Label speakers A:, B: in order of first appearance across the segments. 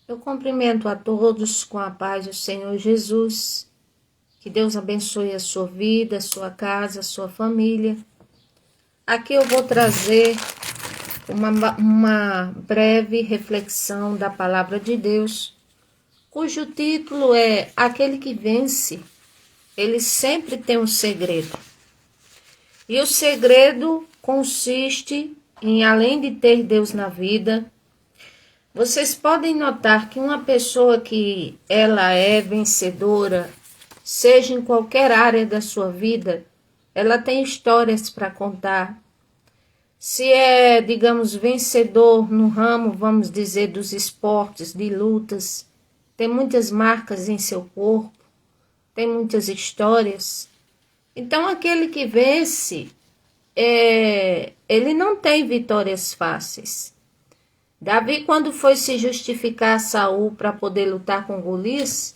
A: Eu cumprimento a todos com a paz do Senhor Jesus. Que Deus abençoe a sua vida, a sua casa, a sua família. Aqui eu vou trazer uma breve reflexão da palavra de Deus, cujo título é Aquele que vence, ele sempre tem um segredo. E o segredo consiste em, além de ter Deus na vida, vocês podem notar que uma pessoa que ela é vencedora, seja em qualquer área da sua vida, ela tem histórias para contar. Se é, digamos, vencedor no ramo, vamos dizer, dos esportes, de lutas, tem muitas marcas em seu corpo, tem muitas histórias. Então, aquele que vence, ele não tem vitórias fáceis. Davi, quando foi se justificar a Saul para poder lutar com Golias,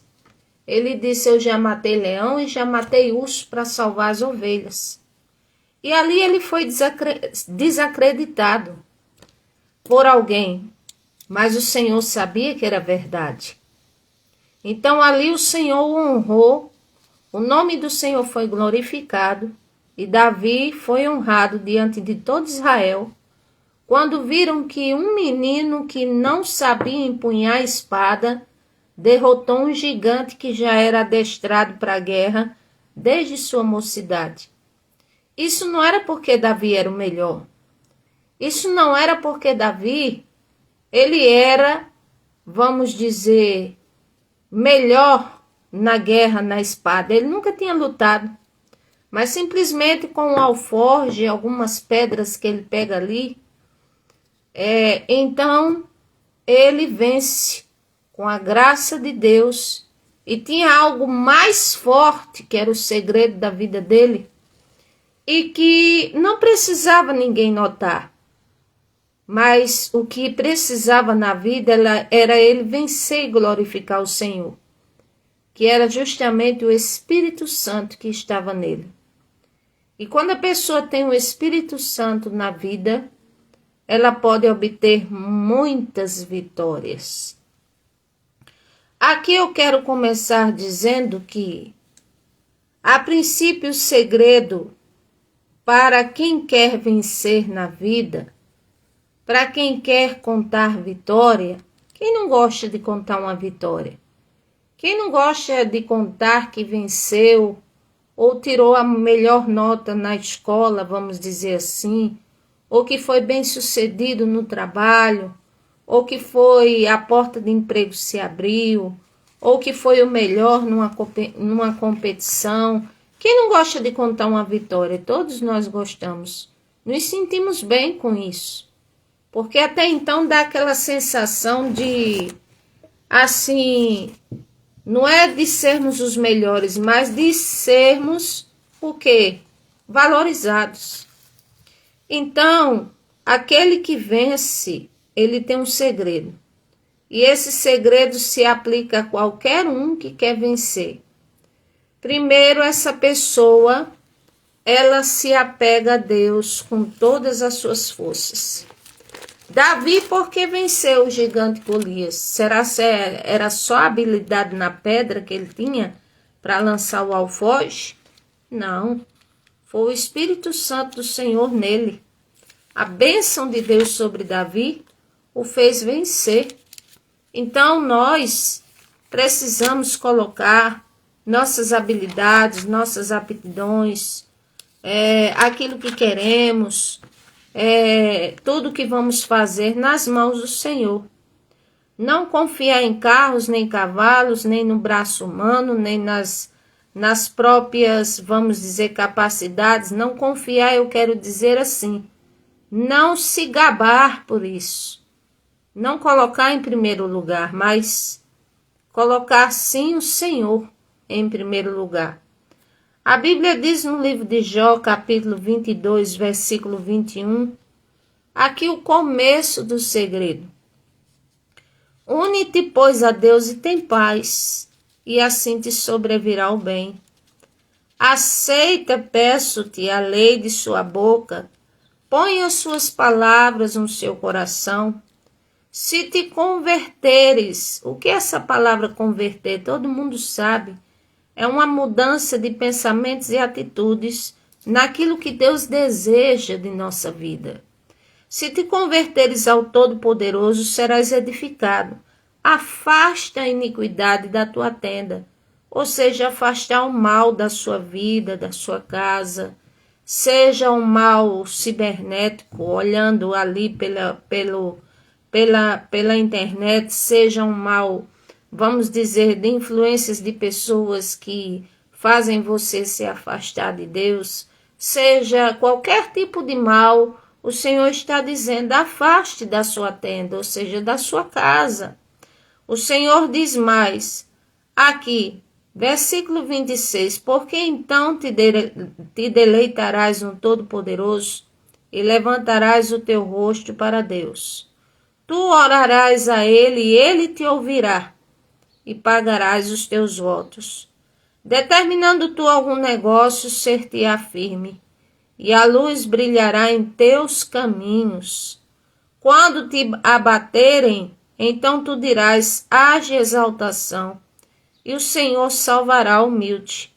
A: ele disse: eu já matei leão e já matei urso para salvar as ovelhas. E ali ele foi desacreditado por alguém, mas o Senhor sabia que era verdade. Então ali o Senhor o honrou, o nome do Senhor foi glorificado e Davi foi honrado diante de todo Israel, quando viram que um menino que não sabia empunhar a espada derrotou um gigante que já era adestrado para a guerra desde sua mocidade. Isso não era porque Davi era o melhor. Isso não era porque Davi, ele era, vamos dizer, melhor na guerra, na espada. Ele nunca tinha lutado. Mas simplesmente com o alforje, algumas pedras que ele pega ali, então ele vence com a graça de Deus. E tinha algo mais forte, que era o segredo da vida dele, e que não precisava ninguém notar. Mas o que precisava na vida era ele vencer e glorificar o Senhor, que era justamente o Espírito Santo que estava nele. E quando a pessoa tem o Espírito Santo na vida, ela pode obter muitas vitórias. Aqui eu quero começar dizendo que, a princípio, o segredo para quem quer vencer na vida, para quem quer contar vitória, quem não gosta de contar uma vitória? Quem não gosta de contar que venceu ou tirou a melhor nota na escola, vamos dizer assim, ou que foi bem-sucedido no trabalho, ou que foi a porta de emprego se abriu, ou que foi o melhor numa competição? Quem não gosta de contar uma vitória? Todos nós gostamos. Nos sentimos bem com isso. Porque até então dá aquela sensação de, assim, não é de sermos os melhores, mas de sermos o quê? Valorizados. Então, aquele que vence, ele tem um segredo. E esse segredo se aplica a qualquer um que quer vencer. Primeiro, essa pessoa, ela se apega a Deus com todas as suas forças. Davi, por que venceu o gigante Golias? Será que era só a habilidade na pedra que ele tinha para lançar o alforje? Não, foi o Espírito Santo do Senhor nele. A bênção de Deus sobre Davi o fez vencer. Então nós precisamos colocar nossas habilidades, nossas aptidões, aquilo que queremos, tudo que vamos fazer nas mãos do Senhor. Não confiar em carros, nem cavalos, nem no braço humano, nem nas próprias, vamos dizer, capacidades. Não confiar, eu quero dizer assim, não se gabar por isso. Não colocar em primeiro lugar, mas colocar sim o Senhor em primeiro lugar. A Bíblia diz no livro de Jó, capítulo 22, versículo 21, aqui o começo do segredo. Une-te, pois, a Deus e tem paz, e assim te sobrevirá o bem. Aceita, peço-te, a lei de sua boca, põe as suas palavras no seu coração. Se te converteres, o que é essa palavra converter? Todo mundo sabe. É uma mudança de pensamentos e atitudes naquilo que Deus deseja de nossa vida. Se te converteres ao Todo-Poderoso, serás edificado. Afasta a iniquidade da tua tenda, ou seja, afastar o mal da sua vida, da sua casa, seja um mal cibernético, olhando ali pela internet, seja um mal, vamos dizer, de influências de pessoas que fazem você se afastar de Deus, seja qualquer tipo de mal, o Senhor está dizendo, afaste da sua tenda, ou seja, da sua casa. O Senhor diz mais, aqui, versículo 26, porque então te deleitarás no Todo-Poderoso e levantarás o teu rosto para Deus. Tu orarás a Ele e Ele te ouvirá e pagarás os teus votos. Determinando tu algum negócio, ser-te-á firme, e a luz brilhará em teus caminhos. Quando te abaterem, então tu dirás, haja exaltação, e o Senhor salvará o humilde,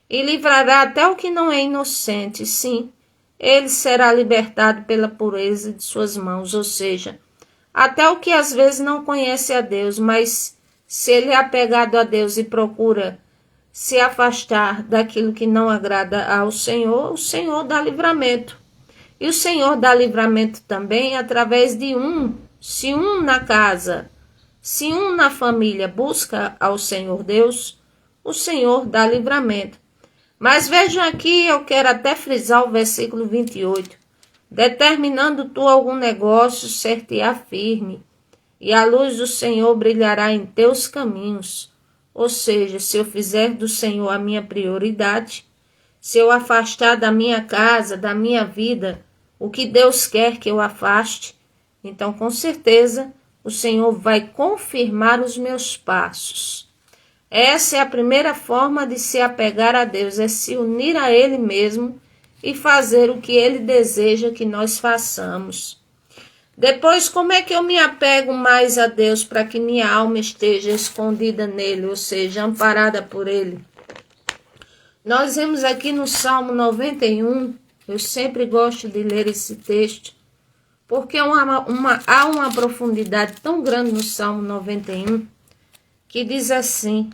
A: e livrará até o que não é inocente, sim, ele será libertado pela pureza de suas mãos, ou seja, até o que às vezes não conhece a Deus, mas se ele é apegado a Deus e procura se afastar daquilo que não agrada ao Senhor, o Senhor dá livramento. E o Senhor dá livramento também através de se um na casa, se um na família busca ao Senhor Deus, o Senhor dá livramento. Mas vejam aqui, eu quero até frisar o versículo 28. Determinando tu algum negócio, ser-te-á firme, e a luz do Senhor brilhará em teus caminhos. Ou seja, se eu fizer do Senhor a minha prioridade, se eu afastar da minha casa, da minha vida, o que Deus quer que eu afaste, então com certeza o Senhor vai confirmar os meus passos. Essa é a primeira forma de se apegar a Deus, é se unir a Ele mesmo e fazer o que Ele deseja que nós façamos. Depois, como é que eu me apego mais a Deus para que minha alma esteja escondida nele, ou seja, amparada por Ele? Nós vemos aqui no Salmo 91, eu sempre gosto de ler esse texto, porque há uma profundidade tão grande no Salmo 91, que diz assim,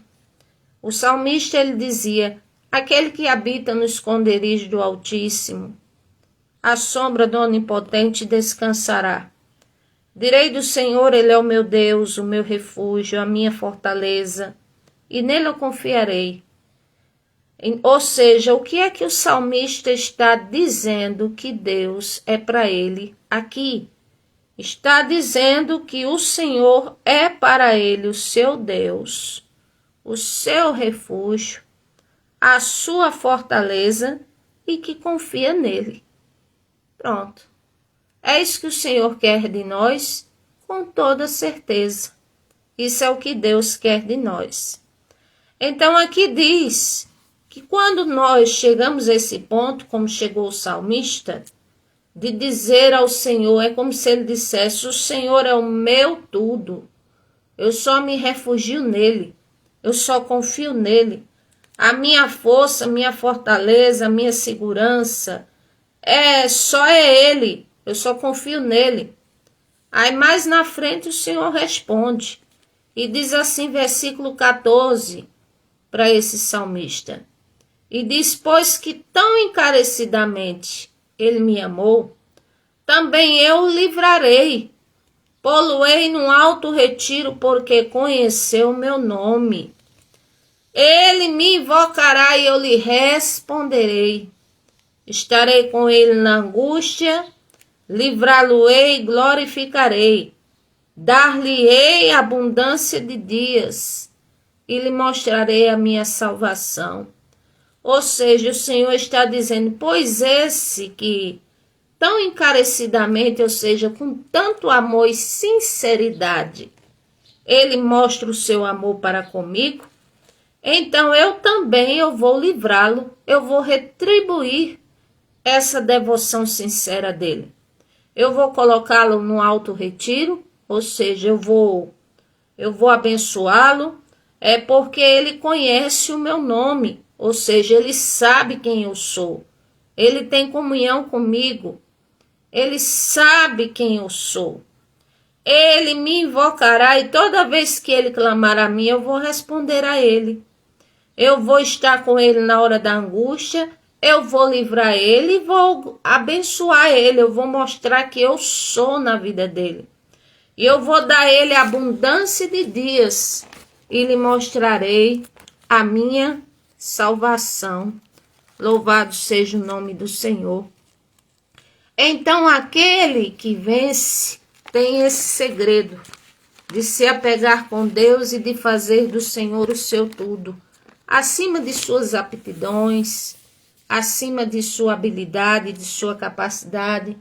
A: o salmista ele dizia, aquele que habita no esconderijo do Altíssimo, à sombra do Onipotente descansará. Direi do Senhor, Ele é o meu Deus, o meu refúgio, a minha fortaleza, e nele eu confiarei. Ou seja, o que é que o salmista está dizendo que Deus é para ele aqui? Está dizendo que o Senhor é para ele o seu Deus, o seu refúgio, a sua fortaleza e que confia nele. Pronto. É isso que o Senhor quer de nós, com toda certeza. Isso é o que Deus quer de nós. Então aqui diz que quando nós chegamos a esse ponto, como chegou o salmista, de dizer ao Senhor, é como se ele dissesse, o Senhor é o meu tudo, eu só me refugio nele, eu só confio nele. A minha força, minha fortaleza, minha segurança, só é ele. Eu só confio nele. Aí mais na frente o Senhor responde. E diz assim, versículo 14, para esse salmista. E diz, pois que tão encarecidamente ele me amou, também eu o livrarei. Pô-lo-ei num alto retiro, porque conheceu o meu nome. Ele me invocará e eu lhe responderei. Estarei com ele na angústia, livrá-lo-ei e glorificarei, dar-lhe-ei abundância de dias e lhe mostrarei a minha salvação. Ou seja, o Senhor está dizendo, pois esse que tão encarecidamente, ou seja, com tanto amor e sinceridade, ele mostra o seu amor para comigo, então eu vou livrá-lo, eu vou retribuir essa devoção sincera dele. Eu vou colocá-lo no alto retiro, ou seja, eu vou abençoá-lo, é porque ele conhece o meu nome, ou seja, ele sabe quem eu sou. Ele tem comunhão comigo. Ele sabe quem eu sou. Ele me invocará e toda vez que ele clamar a mim, eu vou responder a ele. Eu vou estar com ele na hora da angústia, eu vou livrar ele e vou abençoar ele. Eu vou mostrar que eu sou na vida dele. E eu vou dar a ele abundância de dias e lhe mostrarei a minha salvação. Louvado seja o nome do Senhor. Então, aquele que vence tem esse segredo de se apegar com Deus e de fazer do Senhor o seu tudo, acima de suas aptidões, acima de sua habilidade, de sua capacidade,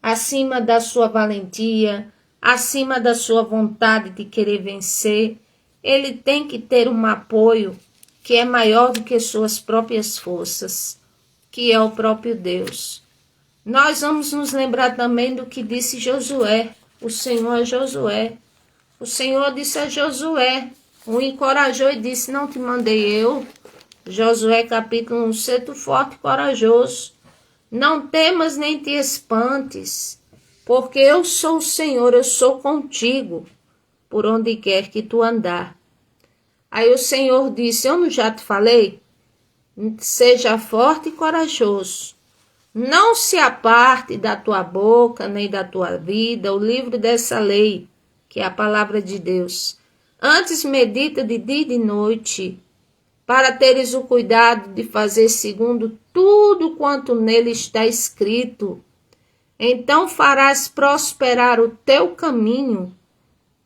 A: acima da sua valentia, acima da sua vontade de querer vencer. Ele tem que ter um apoio que é maior do que suas próprias forças, que é o próprio Deus. Nós vamos nos lembrar também do que disse Josué, o Senhor a Josué. O Senhor disse a Josué, o encorajou e disse, não te mandei eu? Josué capítulo 1, sê tu forte e corajoso. Não temas nem te espantes, porque eu sou o Senhor, eu sou contigo, por onde quer que tu andar. Aí o Senhor disse, eu não já te falei? Seja forte e corajoso. Não se aparte da tua boca, nem da tua vida, o livro dessa lei, que é a palavra de Deus. Antes medita de dia e de noite, para teres o cuidado de fazer segundo tudo quanto nele está escrito. Então farás prosperar o teu caminho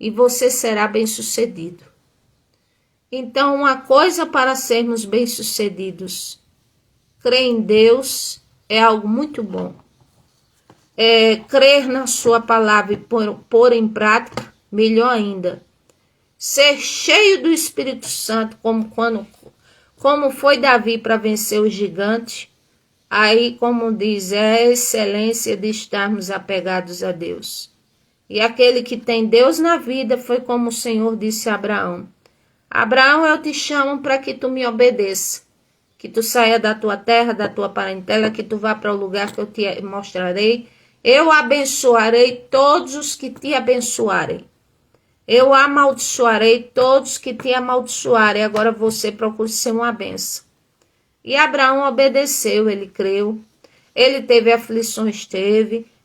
A: e você será bem-sucedido. Então, uma coisa para sermos bem-sucedidos, crer em Deus é algo muito bom. Crer na sua palavra e pôr em prática, melhor ainda. Ser cheio do Espírito Santo, como foi Davi para vencer o gigante. Aí, como diz, é a excelência de estarmos apegados a Deus. E aquele que tem Deus na vida foi como o Senhor disse a Abraão. Abraão, eu te chamo para que tu me obedeça, que tu saia da tua terra, da tua parentela, que tu vá para o lugar que eu te mostrarei. Eu abençoarei todos os que te abençoarem. Eu amaldiçoarei todos que te amaldiçoarem. Agora você procure ser uma benção. E Abraão obedeceu, ele creu. Ele teve aflições,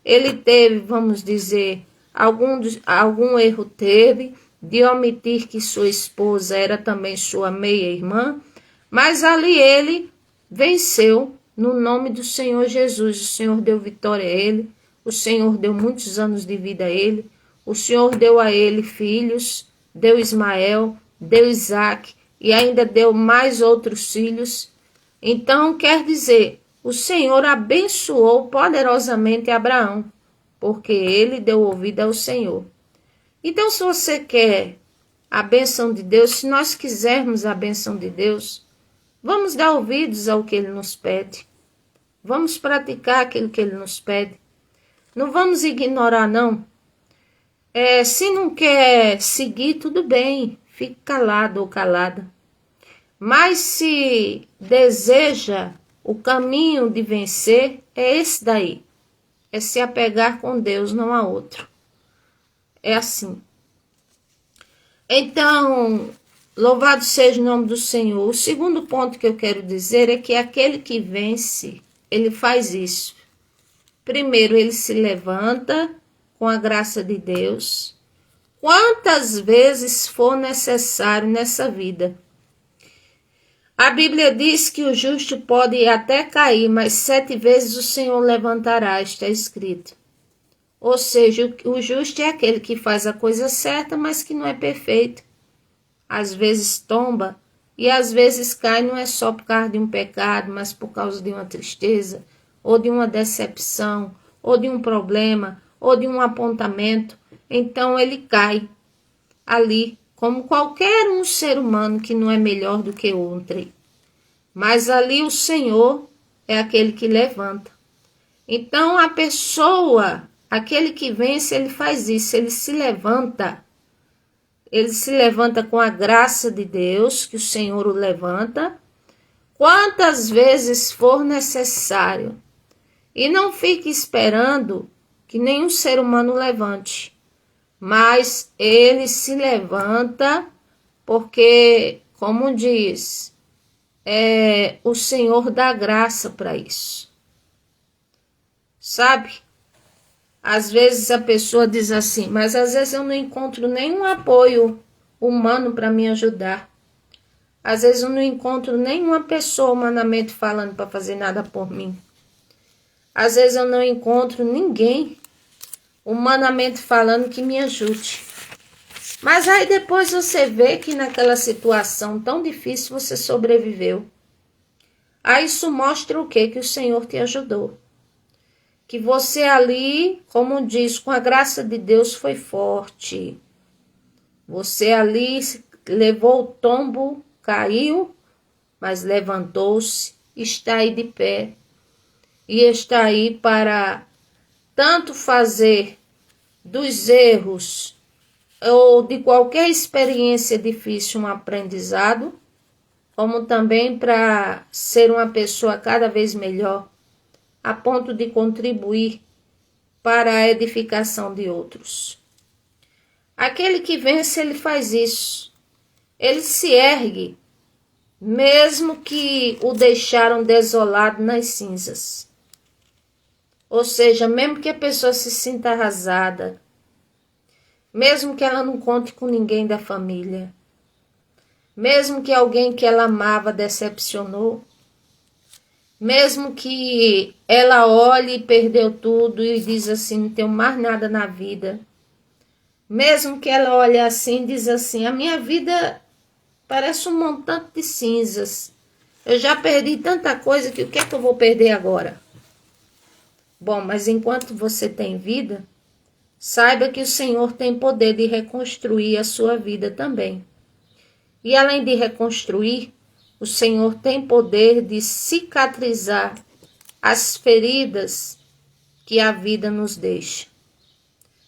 A: ele teve, vamos dizer, algum erro teve, de omitir que sua esposa era também sua meia-irmã, mas ali ele venceu no nome do Senhor Jesus. O Senhor deu vitória a ele, o Senhor deu muitos anos de vida a ele, o Senhor deu a ele filhos, deu Ismael, deu Isaac e ainda deu mais outros filhos. Então, quer dizer, o Senhor abençoou poderosamente Abraão, porque ele deu ouvido ao Senhor. Então, se você quer a bênção de Deus, se nós quisermos a bênção de Deus, vamos dar ouvidos ao que Ele nos pede. Vamos praticar aquilo que Ele nos pede. Não vamos ignorar, não. Se não quer seguir, tudo bem, fique calado ou calada. Mas se deseja o caminho de vencer, é esse daí. É se apegar com Deus, não a outro. É assim. Então, louvado seja o nome do Senhor. O segundo ponto que eu quero dizer é que aquele que vence, ele faz isso. Primeiro, ele se levanta com a graça de Deus, quantas vezes for necessário nessa vida. A Bíblia diz que o justo pode até cair, mas 7 vezes o Senhor levantará, está escrito. Ou seja, o justo é aquele que faz a coisa certa, mas que não é perfeito. Às vezes tomba e às vezes cai, não é só por causa de um pecado, mas por causa de uma tristeza, ou de uma decepção, ou de um problema, ou de um apontamento. Então ele cai ali, como qualquer um ser humano que não é melhor do que outro. Mas ali o Senhor é aquele que levanta. Então a pessoa aquele que vence, ele faz isso, ele se levanta. Ele se levanta com a graça de Deus, que o Senhor o levanta, quantas vezes for necessário. E não fique esperando que nenhum ser humano levante. Mas ele se levanta porque, como diz, o Senhor dá graça para isso. Sabe? Às vezes a pessoa diz assim, mas às vezes eu não encontro nenhum apoio humano para me ajudar. Às vezes eu não encontro nenhuma pessoa humanamente falando para fazer nada por mim. Às vezes eu não encontro ninguém humanamente falando que me ajude. Mas aí depois você vê que naquela situação tão difícil você sobreviveu. Aí isso mostra o quê? Que o Senhor te ajudou. Que você ali, como diz, com a graça de Deus foi forte. Você ali levou o tombo, caiu, mas levantou-se, está aí de pé. E está aí para tanto fazer dos erros ou de qualquer experiência difícil um aprendizado, como também para ser uma pessoa cada vez melhor, a ponto de contribuir para a edificação de outros. Aquele que vence, ele faz isso. Ele se ergue, mesmo que o deixaram desolado nas cinzas. Ou seja, mesmo que a pessoa se sinta arrasada, mesmo que ela não conte com ninguém da família, mesmo que alguém que ela amava decepcionou, mesmo que ela olhe e perdeu tudo e diz assim, não tenho mais nada na vida, mesmo que ela olhe assim e diz assim, a minha vida parece um montante de cinzas, eu já perdi tanta coisa que o que é que eu vou perder agora? Bom, mas enquanto você tem vida, saiba que o Senhor tem poder de reconstruir a sua vida também. E além de reconstruir, o Senhor tem poder de cicatrizar as feridas que a vida nos deixa.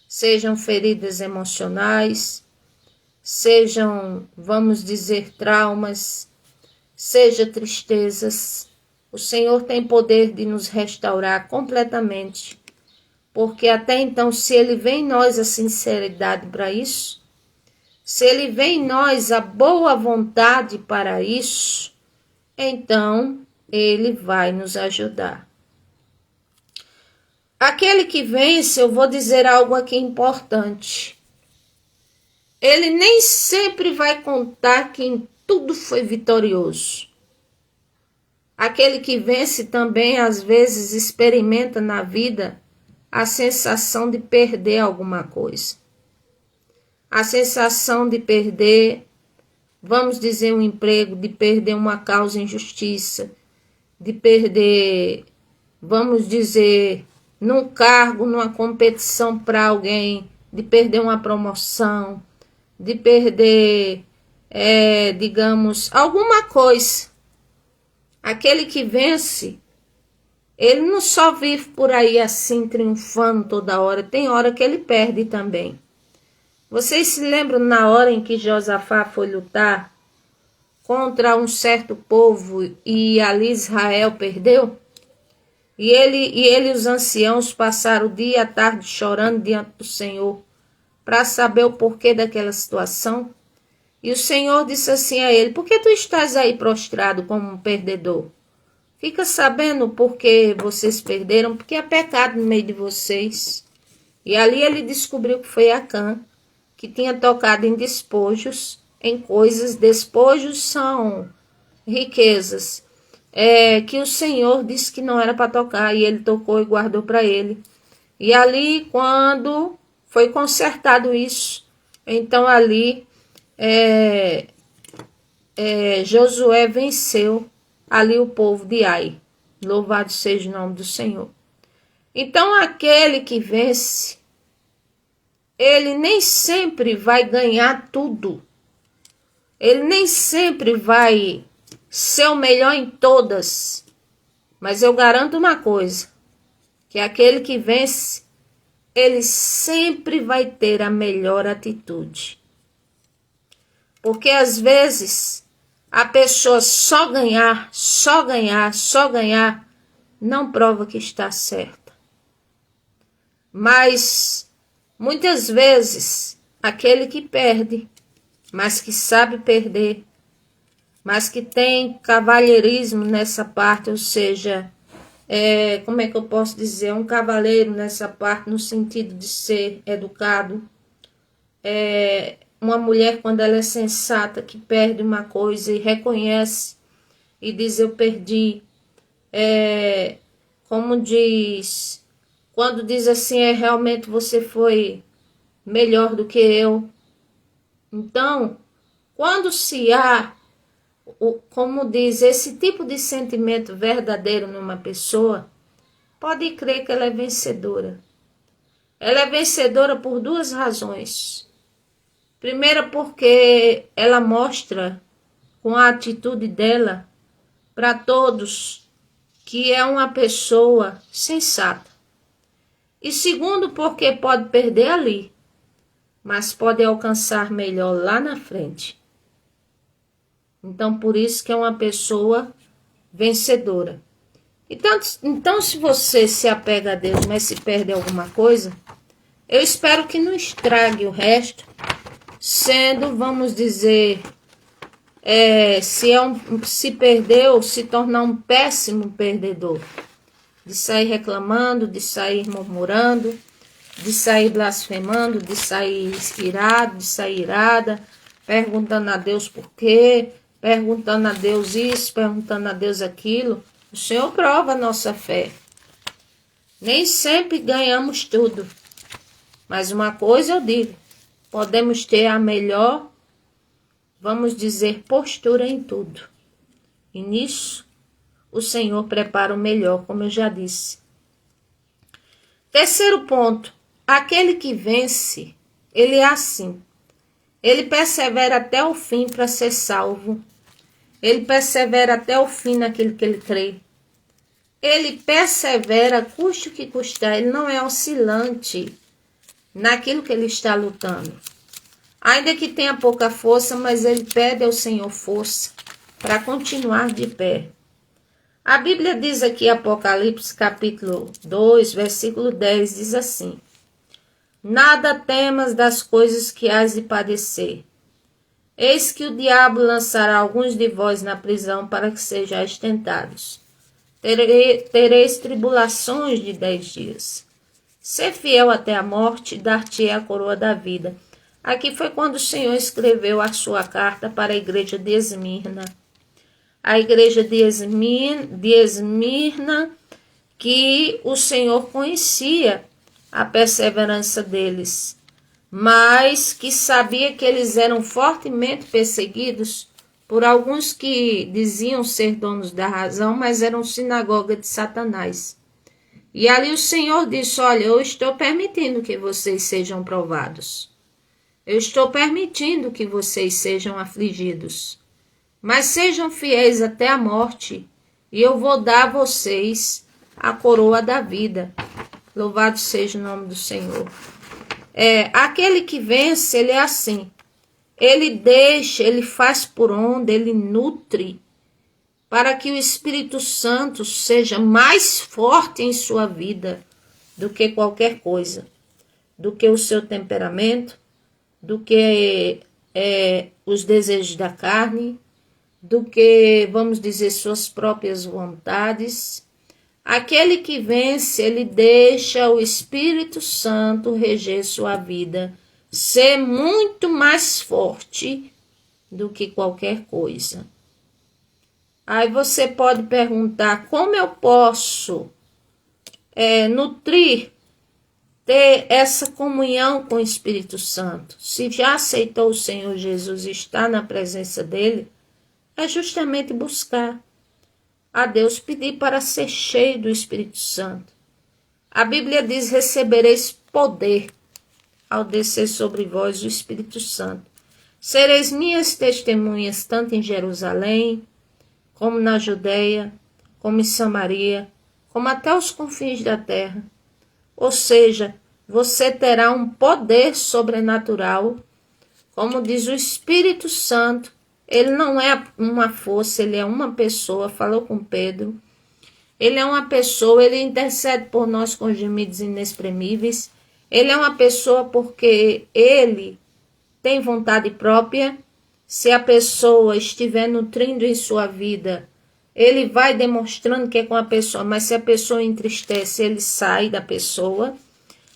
A: Sejam feridas emocionais, sejam, vamos dizer, traumas, seja tristezas. O Senhor tem poder de nos restaurar completamente, porque até então, se Ele vê em nós a sinceridade para isso, se Ele vê em nós a boa vontade para isso, então Ele vai nos ajudar. Aquele que vence, eu vou dizer algo aqui importante. Ele nem sempre vai contar que em tudo foi vitorioso. Aquele que vence também, às vezes, experimenta na vida a sensação de perder alguma coisa. A sensação de perder, vamos dizer, um emprego, de perder uma causa em justiça, de perder, vamos dizer, num cargo, numa competição para alguém, de perder uma promoção, de perder, digamos, alguma coisa. Aquele que vence, ele não só vive por aí assim, triunfando toda hora, tem hora que ele perde também. Vocês se lembram na hora em que Josafá foi lutar contra um certo povo e ali Israel perdeu? E ele e os anciãos passaram o dia e a tarde chorando diante do Senhor para saber o porquê daquela situação. E o Senhor disse assim a ele, por que tu estás aí prostrado como um perdedor? Fica sabendo por que vocês perderam, porque há pecado no meio de vocês. E ali ele descobriu que foi Acã, que tinha tocado em despojos, em coisas, despojos são riquezas, que o Senhor disse que não era para tocar, e ele tocou e guardou para ele. E ali, quando foi consertado isso, então ali Josué venceu ali o povo de Ai. Louvado seja o nome do Senhor. Então aquele que vence, ele nem sempre vai ganhar tudo. Ele nem sempre vai ser o melhor em todas. Mas eu garanto uma coisa, que aquele que vence, ele sempre vai ter a melhor atitude. Porque às vezes a pessoa só ganhar, não prova que está certa. Mas muitas vezes aquele que perde, mas que sabe perder, mas que tem cavalheirismo nessa parte, ou seja, como é que eu posso dizer, um cavaleiro nessa parte, no sentido de ser educado, uma mulher quando ela é sensata, que perde uma coisa e reconhece e diz eu perdi, como diz, quando diz assim, realmente você foi melhor do que eu. Então, quando se há, como diz, esse tipo de sentimento verdadeiro numa pessoa, pode crer que ela é vencedora. Ela é vencedora por duas razões. Primeira, porque ela mostra com a atitude dela para todos que é uma pessoa sensata. E segundo, porque pode perder ali, mas pode alcançar melhor lá na frente. Então, por isso que é uma pessoa vencedora. Então, se você se apega a Deus, mas se perde alguma coisa, eu espero que não estrague o resto, sendo, vamos dizer, se perdeu, se tornar um péssimo perdedor. De sair reclamando, de sair murmurando, de sair blasfemando, de sair irado, de sair irada, perguntando a Deus por quê, perguntando a Deus isso, perguntando a Deus aquilo. O Senhor prova a nossa fé. Nem sempre ganhamos tudo. Mas uma coisa eu digo, podemos ter a melhor, vamos dizer, postura em tudo. E nisso, o Senhor prepara o melhor, como eu já disse. Terceiro ponto, aquele que vence, ele é assim. Ele persevera até o fim para ser salvo. Ele persevera até o fim naquilo que ele crê. Ele persevera, custe o que custar. Ele não é oscilante naquilo que ele está lutando. Ainda que tenha pouca força, mas ele pede ao Senhor força para continuar de pé. A Bíblia diz aqui, Apocalipse capítulo 2, versículo 10, diz assim: nada temas das coisas que hás de padecer. Eis que o diabo lançará alguns de vós na prisão para que sejais tentados. Tereis tribulações de 10 dias. Ser fiel até a morte, dar-te a coroa da vida. Aqui foi quando o Senhor escreveu a sua carta para a igreja de Esmirna. A igreja de Esmirna, que o Senhor conhecia a perseverança deles, mas que sabia que eles eram fortemente perseguidos por alguns que diziam ser donos da razão, mas eram sinagoga de Satanás. E ali o Senhor disse: olha, eu estou permitindo que vocês sejam provados. Eu estou permitindo que vocês sejam afligidos. Mas sejam fiéis até a morte, e eu vou dar a vocês a coroa da vida. Louvado seja o nome do Senhor. Aquele que vence, ele é assim. Ele deixa, ele faz por onde, ele nutre, para que o Espírito Santo seja mais forte em sua vida do que qualquer coisa, do que o seu temperamento, do que os desejos da carne, do que, vamos dizer, suas próprias vontades. Aquele que vence, ele deixa o Espírito Santo reger sua vida, ser muito mais forte do que qualquer coisa. Aí você pode perguntar, como eu posso nutrir, ter essa comunhão com o Espírito Santo? Se já aceitou o Senhor Jesus e está na presença dele, é justamente buscar a Deus, pedir para ser cheio do Espírito Santo. A Bíblia diz: recebereis poder ao descer sobre vós o Espírito Santo. Sereis minhas testemunhas tanto em Jerusalém, como na Judeia, como em Samaria, como até os confins da terra. Ou seja, você terá um poder sobrenatural. Como diz o Espírito Santo, ele não é uma força, ele é uma pessoa, falou com Pedro. Ele é uma pessoa, ele intercede por nós com gemidos inexprimíveis. Ele é uma pessoa porque ele tem vontade própria. Se a pessoa estiver nutrindo em sua vida, ele vai demonstrando que é com a pessoa, mas se a pessoa entristece, ele sai da pessoa.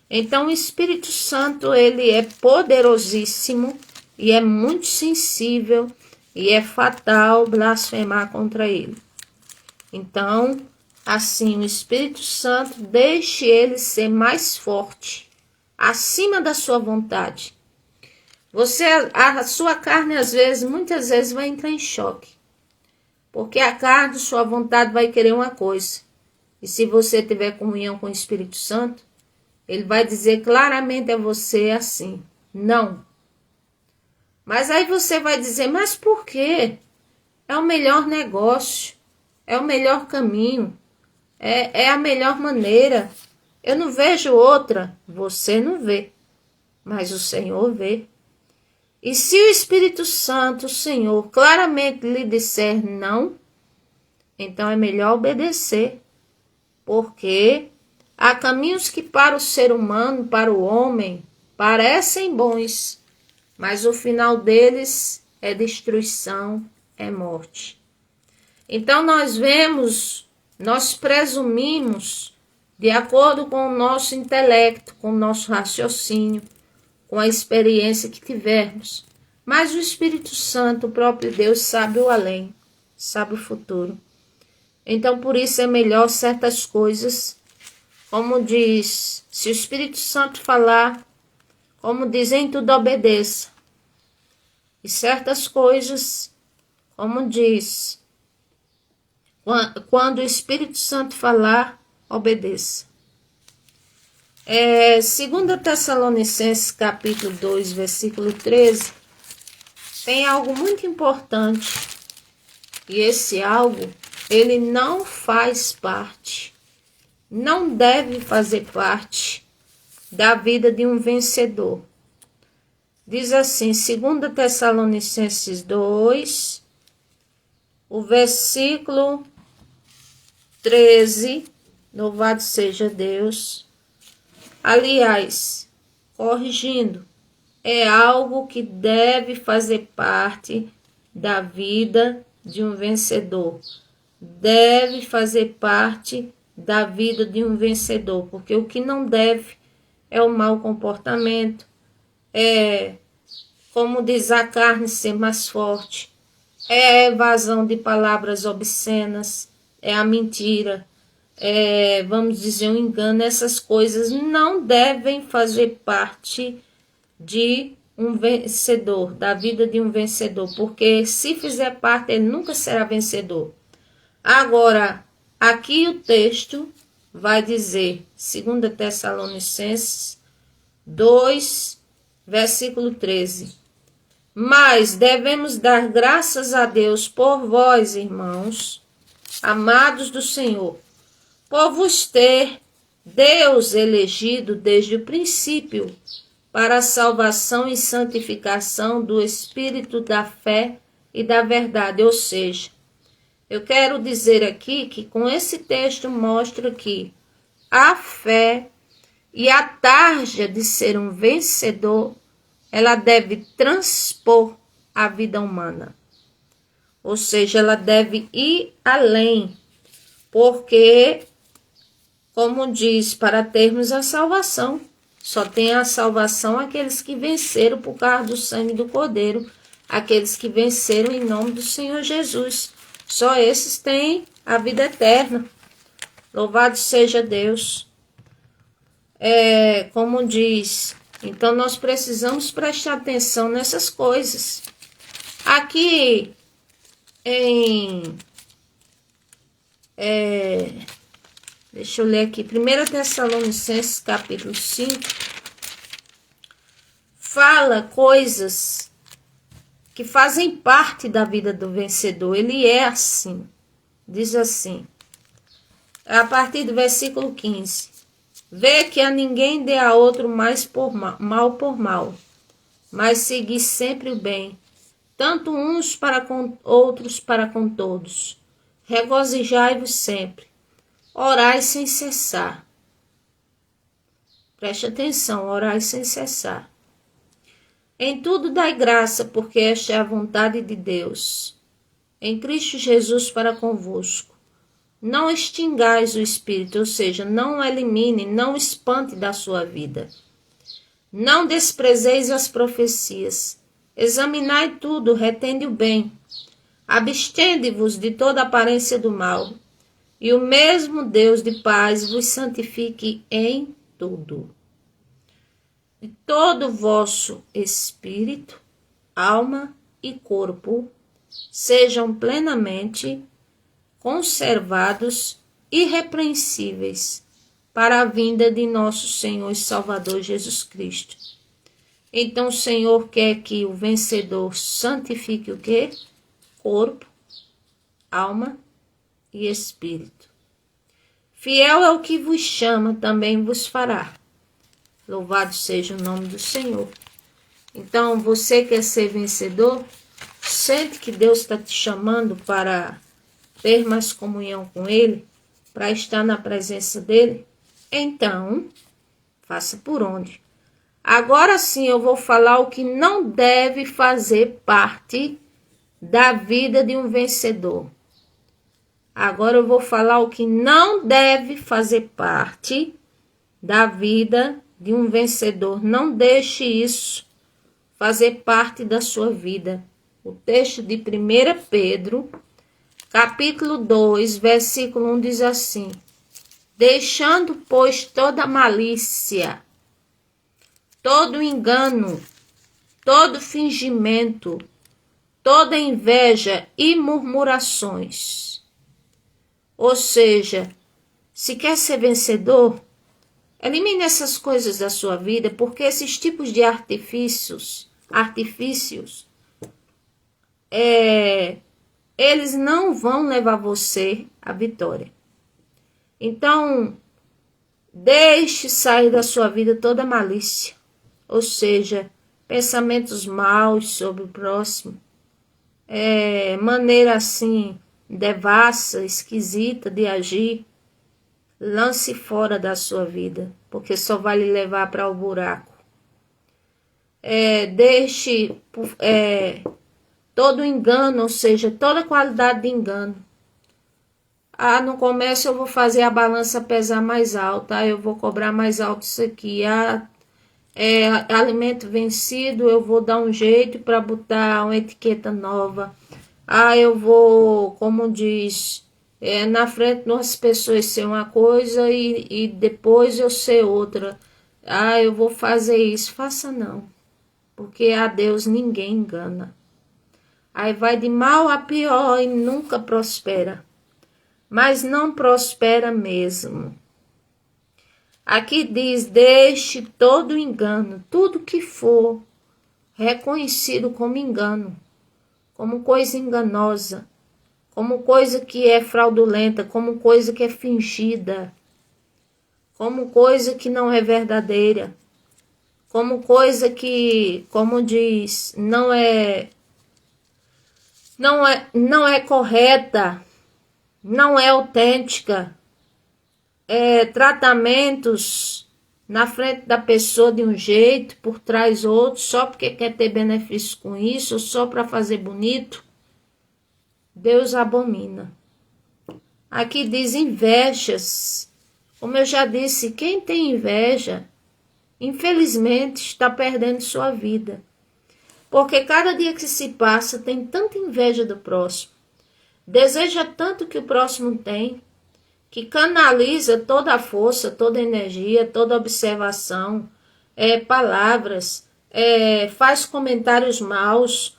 A: Então o Espírito Santo, ele é poderosíssimo e é muito sensível e é fatal blasfemar contra ele. Então, assim, o Espírito Santo, deixe ele ser mais forte, acima da sua vontade. A sua carne, muitas vezes, vai entrar em choque. Porque a carne, sua vontade, vai querer uma coisa. E se você tiver comunhão com o Espírito Santo, ele vai dizer claramente a você assim, não. Mas aí você vai dizer, mas por quê? É o melhor negócio, é o melhor caminho, é a melhor maneira. Eu não vejo outra. Você não vê, mas o Senhor vê. E se o Espírito Santo, o Senhor, claramente lhe disser não, então é melhor obedecer. Porque há caminhos que para o ser humano, para o homem, parecem bons, mas o final deles é destruição, é morte. Então nós presumimos, de acordo com o nosso intelecto, com o nosso raciocínio, com a experiência que tivermos. Mas o Espírito Santo, o próprio Deus, sabe o além, sabe o futuro. Então, por isso é melhor certas coisas, como diz, se o Espírito Santo falar, como dizem, tudo obedeça. E certas coisas, como diz, quando o Espírito Santo falar, obedeça. 2 Tessalonicenses capítulo 2, versículo 13, tem algo muito importante. E esse algo, ele não faz parte, não deve fazer parte da vida de um vencedor. Diz assim, 2 Tessalonicenses 2, o versículo 13, louvado seja Deus. Aliás, corrigindo, é algo que deve fazer parte da vida de um vencedor. Deve fazer parte da vida de um vencedor, porque o que não deve é o mau comportamento, é, como diz a carne, ser mais forte, é a evasão de palavras obscenas, é a mentira, vamos dizer, um engano. Essas coisas não devem fazer parte de um vencedor, da vida de um vencedor, porque se fizer parte, ele nunca será vencedor. Agora, aqui o texto vai dizer, 2 Tessalonicenses 2, versículo 13. Mas devemos dar graças a Deus por vós, irmãos, amados do Senhor, por vos ter Deus elegido desde o princípio para a salvação e santificação do Espírito da fé e da verdade. Ou seja, eu quero dizer aqui que com esse texto mostra que a fé e a tarja de ser um vencedor, ela deve transpor a vida humana. Ou seja, ela deve ir além, porque, como diz, para termos a salvação, só tem a salvação aqueles que venceram por causa do sangue do Cordeiro, aqueles que venceram em nome do Senhor Jesus. Só esses têm a vida eterna. Louvado seja Deus. Como diz, então nós precisamos prestar atenção nessas coisas. Aqui deixa eu ler aqui, 1 Tessalonicenses capítulo 5, fala coisas que fazem parte da vida do vencedor. Ele é assim, diz assim, a partir do versículo 15. Vê que a ninguém dê a outro mais mal por mal, mas segui sempre o bem, tanto uns para com outros para com todos. Regozijai-vos sempre, orai sem cessar. Preste atenção, orai sem cessar. Em tudo dai graça, porque esta é a vontade de Deus, em Cristo Jesus para convosco. Não extingais o Espírito, ou seja, não o elimine, não o espante da sua vida. Não desprezeis as profecias. Examinai tudo, retende o bem. Abstende-vos de toda aparência do mal. E o mesmo Deus de paz vos santifique em tudo. E todo o vosso espírito, alma e corpo sejam plenamente conservados irrepreensíveis para a vinda de nosso Senhor e Salvador Jesus Cristo. Então o Senhor quer que o vencedor santifique o quê? Corpo, alma e espírito. Fiel é o que vos chama, também vos fará. Louvado seja o nome do Senhor. Então, você quer ser vencedor? Sente que Deus está te chamando para ter mais comunhão com Ele, para estar na presença dEle? Então, faça por onde? Agora sim eu vou falar o que não deve fazer parte da vida de um vencedor. Agora eu vou falar o que não deve fazer parte da vida de um vencedor. Não deixe isso fazer parte da sua vida. O texto de 1 Pedro, capítulo 2, versículo 1 diz assim: deixando, pois, toda malícia, todo engano, todo fingimento, toda inveja e murmurações. Ou seja, se quer ser vencedor, elimine essas coisas da sua vida, porque esses tipos de artifícios, eles não vão levar você à vitória. Então, deixe sair da sua vida toda malícia, ou seja, pensamentos maus sobre o próximo, maneira assim, devassa, esquisita de agir. Lance fora da sua vida, porque só vai lhe levar para o buraco. Deixe todo engano, ou seja, toda qualidade de engano. No comércio eu vou fazer a balança pesar mais alta, eu vou cobrar mais alto isso aqui. Alimento vencido, eu vou dar um jeito para botar uma etiqueta nova. Eu vou, como diz, na frente de umas pessoas ser uma coisa e depois eu ser outra. Eu vou fazer isso. Faça não, porque a Deus ninguém engana. Aí vai de mal a pior e nunca prospera. Mas não prospera mesmo. Aqui diz, deixe todo engano, tudo que for reconhecido como engano, como coisa enganosa, como coisa que é fraudulenta, como coisa que é fingida, como coisa que não é verdadeira, como coisa que, como diz, não é correta, não é autêntica, tratamentos na frente da pessoa de um jeito, por trás outro, só porque quer ter benefício com isso, ou só para fazer bonito. Deus abomina. Aqui diz invejas. Como eu já disse, quem tem inveja, infelizmente, está perdendo sua vida. Porque cada dia que se passa, tem tanta inveja do próximo. Deseja tanto que o próximo tem, que canaliza toda a força, toda a energia, toda a observação, palavras, faz comentários maus,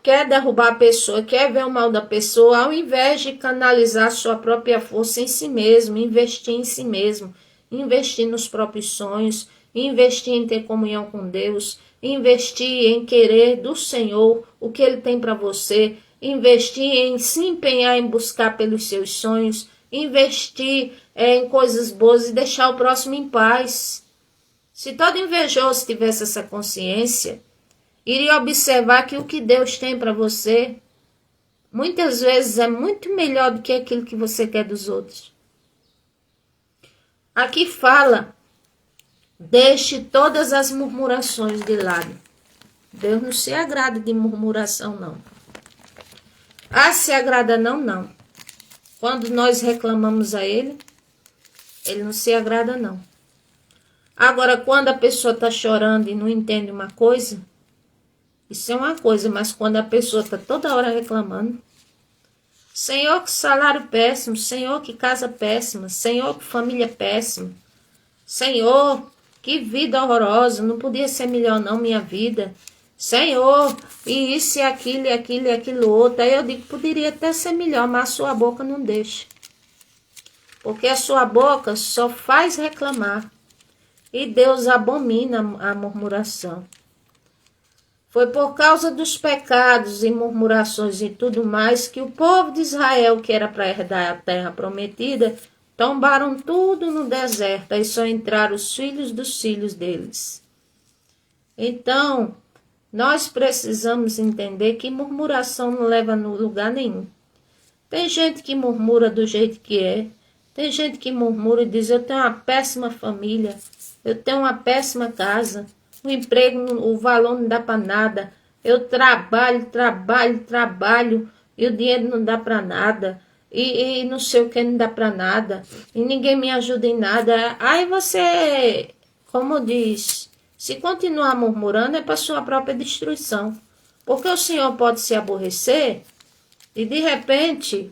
A: quer derrubar a pessoa, quer ver o mal da pessoa, ao invés de canalizar sua própria força em si mesmo, investir em si mesmo, investir nos próprios sonhos, investir em ter comunhão com Deus, investir em querer do Senhor o que Ele tem para você, investir em se empenhar em buscar pelos seus sonhos, investir em coisas boas e deixar o próximo em paz. Se todo invejoso tivesse essa consciência, iria observar que o que Deus tem para você, muitas vezes é muito melhor do que aquilo que você quer dos outros. Aqui fala, deixe todas as murmurações de lado. Deus não se agrada de murmuração, não. Ah, se agrada não, não. Quando nós reclamamos a Ele, Ele não se agrada, não. Agora, quando a pessoa está chorando e não entende uma coisa, isso é uma coisa, mas quando a pessoa está toda hora reclamando, Senhor, que salário péssimo, Senhor, que casa péssima, Senhor, que família péssima, Senhor, que vida horrorosa, não podia ser melhor não minha vida, Senhor, e isso e aquilo, e aquilo, e aquilo outro. Aí eu digo, poderia até ser melhor, mas a sua boca não deixa. Porque a sua boca só faz reclamar. E Deus abomina a murmuração. Foi por causa dos pecados e murmurações e tudo mais que o povo de Israel, que era para herdar a terra prometida, tombaram tudo no deserto. Aí só entraram os filhos dos filhos deles. Então, nós precisamos entender que murmuração não leva a lugar nenhum. Tem gente que murmura do jeito que é. Tem gente que murmura e diz, eu tenho uma péssima família. Eu tenho uma péssima casa. O emprego, o valor não dá para nada. Eu trabalho e o dinheiro não dá para nada. E não sei o que não dá para nada. E ninguém me ajuda em nada. Aí você, como diz, se continuar murmurando é para sua própria destruição. Porque o Senhor pode se aborrecer e de repente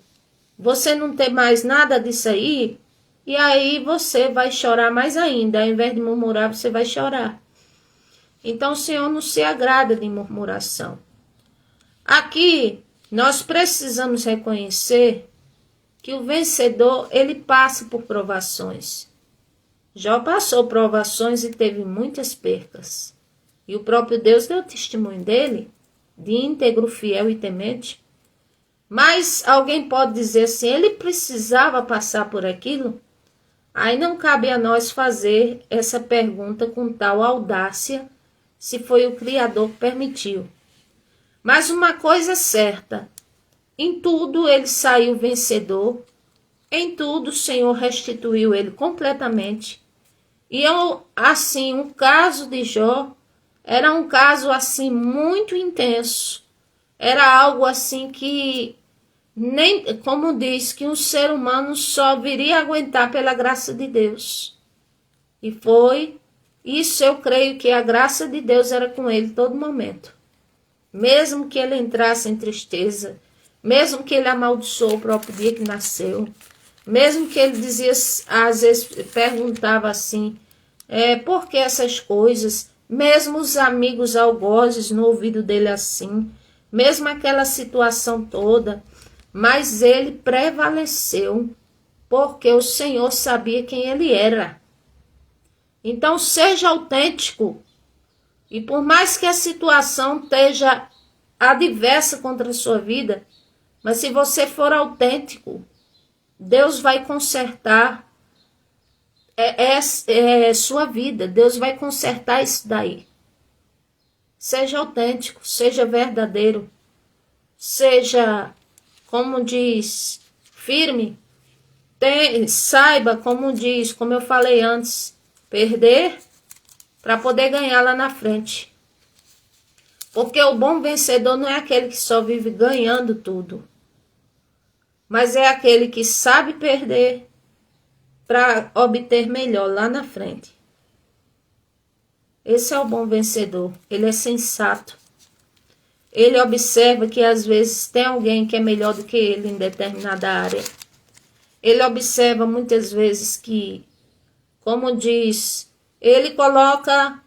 A: você não ter mais nada disso aí. E aí você vai chorar mais ainda. Ao invés de murmurar, você vai chorar. Então o Senhor não se agrada de murmuração. Aqui nós precisamos reconhecer que o vencedor, ele passa por provações. Jó passou provações e teve muitas percas. E o próprio Deus deu testemunho dele, de íntegro, fiel e temente. Mas alguém pode dizer assim, ele precisava passar por aquilo? Aí não cabe a nós fazer essa pergunta com tal audácia, se foi o Criador que permitiu. Mas uma coisa é certa, em tudo ele saiu vencedor, em tudo o Senhor restituiu ele completamente. E assim, o caso de Jó era um caso assim muito intenso. Era algo assim que, nem, como diz, que um ser humano só viria a aguentar pela graça de Deus. E foi, isso eu creio que a graça de Deus era com ele todo momento. Mesmo que ele entrasse em tristeza, mesmo que ele amaldiçoou o próprio dia que nasceu, mesmo que ele dizia, às vezes perguntava assim, por que essas coisas? Mesmo os amigos algozes no ouvido dele assim, mesmo aquela situação toda, mas ele prevaleceu, porque o Senhor sabia quem ele era. Então seja autêntico, e por mais que a situação esteja adversa contra a sua vida, mas se você for autêntico, Deus vai consertar sua vida. Deus vai consertar isso daí. Seja autêntico, seja verdadeiro. Seja, como diz, firme. Saiba, como diz, como eu falei antes, perder para poder ganhar lá na frente. Porque o bom vencedor não é aquele que só vive ganhando tudo, mas é aquele que sabe perder para obter melhor lá na frente. Esse é o bom vencedor. Ele é sensato. Ele observa que às vezes tem alguém que é melhor do que ele em determinada área. Ele observa muitas vezes que, como diz, ele coloca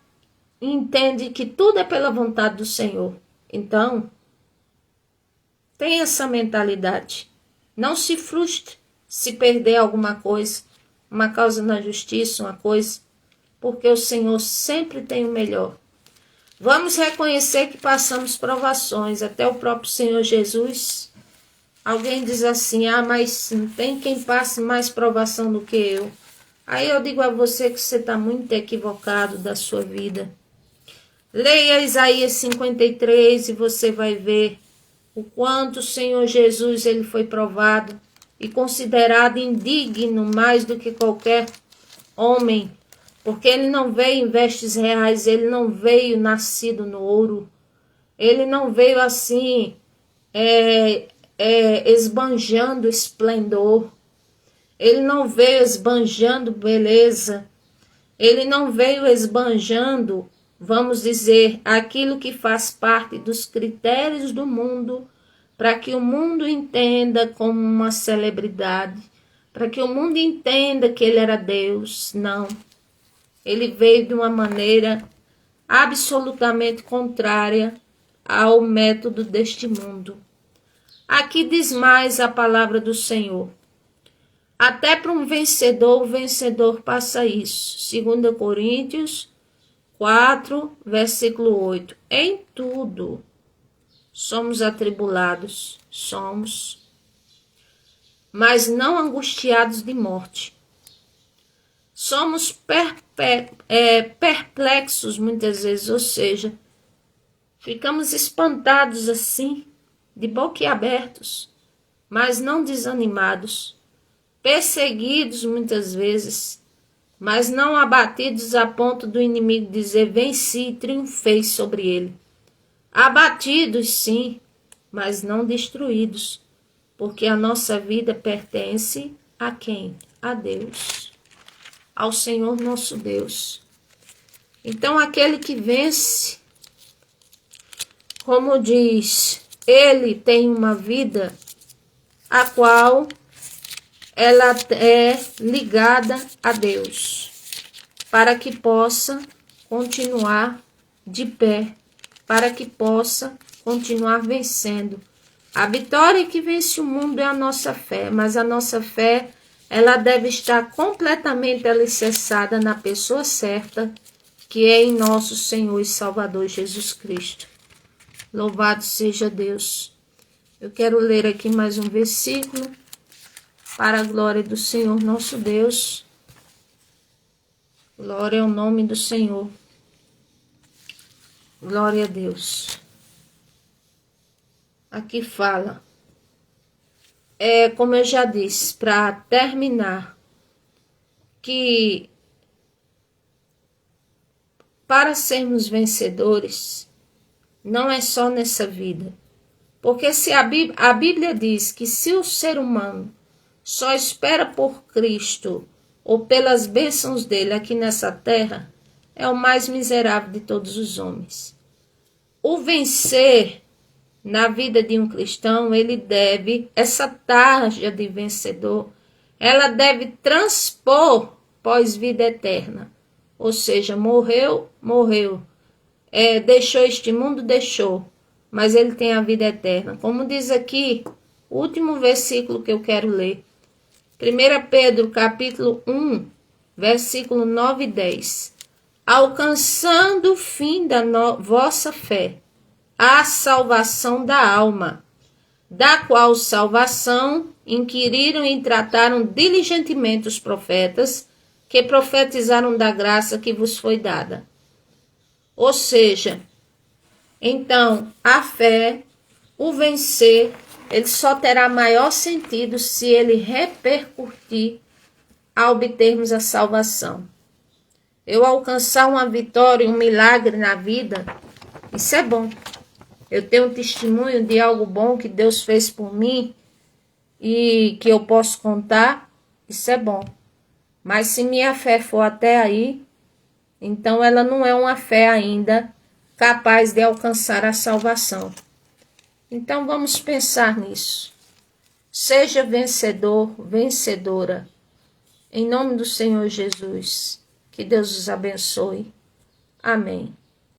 A: e entende que tudo é pela vontade do Senhor. Então, tem essa mentalidade. Não se frustre se perder alguma coisa, uma causa na justiça, uma coisa, porque o Senhor sempre tem o melhor. Vamos reconhecer que passamos provações, até o próprio Senhor Jesus, Alguém diz assim, mas não tem quem passe mais provação do que eu. Aí eu digo a você que você está muito equivocado da sua vida. Leia Isaías 53 e você vai ver o quanto o Senhor Jesus ele foi provado e considerado indigno mais do que qualquer homem, porque ele não veio em vestes reais, ele não veio nascido no ouro, ele não veio assim esbanjando esplendor, ele não veio esbanjando beleza, ele não veio esbanjando, vamos dizer, aquilo que faz parte dos critérios do mundo, para que o mundo entenda como uma celebridade, para que o mundo entenda que ele era Deus. Não. Ele veio de uma maneira absolutamente contrária ao método deste mundo. Aqui diz mais a palavra do Senhor. Até para um vencedor, o vencedor passa isso. 2 Coríntios 4, versículo 8. Em tudo somos atribulados, somos, mas não angustiados de morte. Somos perplexos muitas vezes, ou seja, ficamos espantados assim, de boquiabertos, mas não desanimados, perseguidos muitas vezes, mas não abatidos a ponto do inimigo dizer venci e triunfei sobre ele. Abatidos sim, mas não destruídos, porque a nossa vida pertence a quem? A Deus, ao Senhor nosso Deus. Então aquele que vence, como diz, ele tem uma vida a qual ela é ligada a Deus, para que possa continuar de pé, para que possa continuar vencendo. A vitória que vence o mundo é a nossa fé, mas a nossa fé, ela deve estar completamente alicerçada na pessoa certa, que é em nosso Senhor e Salvador Jesus Cristo. Louvado seja Deus. Eu quero ler aqui mais um versículo, para a glória do Senhor nosso Deus. Glória ao nome do Senhor. Glória a Deus. Aqui fala, como eu já disse, para terminar, que para sermos vencedores, não é só nessa vida. Porque se a Bíblia diz que se o ser humano só espera por Cristo ou pelas bênçãos dele aqui nessa terra, é o mais miserável de todos os homens. O vencer na vida de um cristão, ele deve, essa tarja de vencedor, ela deve transpor pós-vida eterna. Ou seja, morreu, deixou este mundo, deixou, mas ele tem a vida eterna. Como diz aqui, o último versículo que eu quero ler, 1 Pedro capítulo 1, versículo 9 e 10. Alcançando o fim da vossa fé, a salvação da alma, da qual salvação inquiriram e trataram diligentemente os profetas, que profetizaram da graça que vos foi dada. Ou seja, então, a fé, o vencer, ele só terá maior sentido se ele repercutir a obtermos a salvação. Eu alcançar uma vitória, um milagre na vida, isso é bom. Eu tenho um testemunho de algo bom que Deus fez por mim e que eu posso contar, isso é bom. Mas se minha fé for até aí, então ela não é uma fé ainda capaz de alcançar a salvação. Então vamos pensar nisso. Seja vencedor, vencedora. Em nome do Senhor Jesus. Que Deus os abençoe. Amém.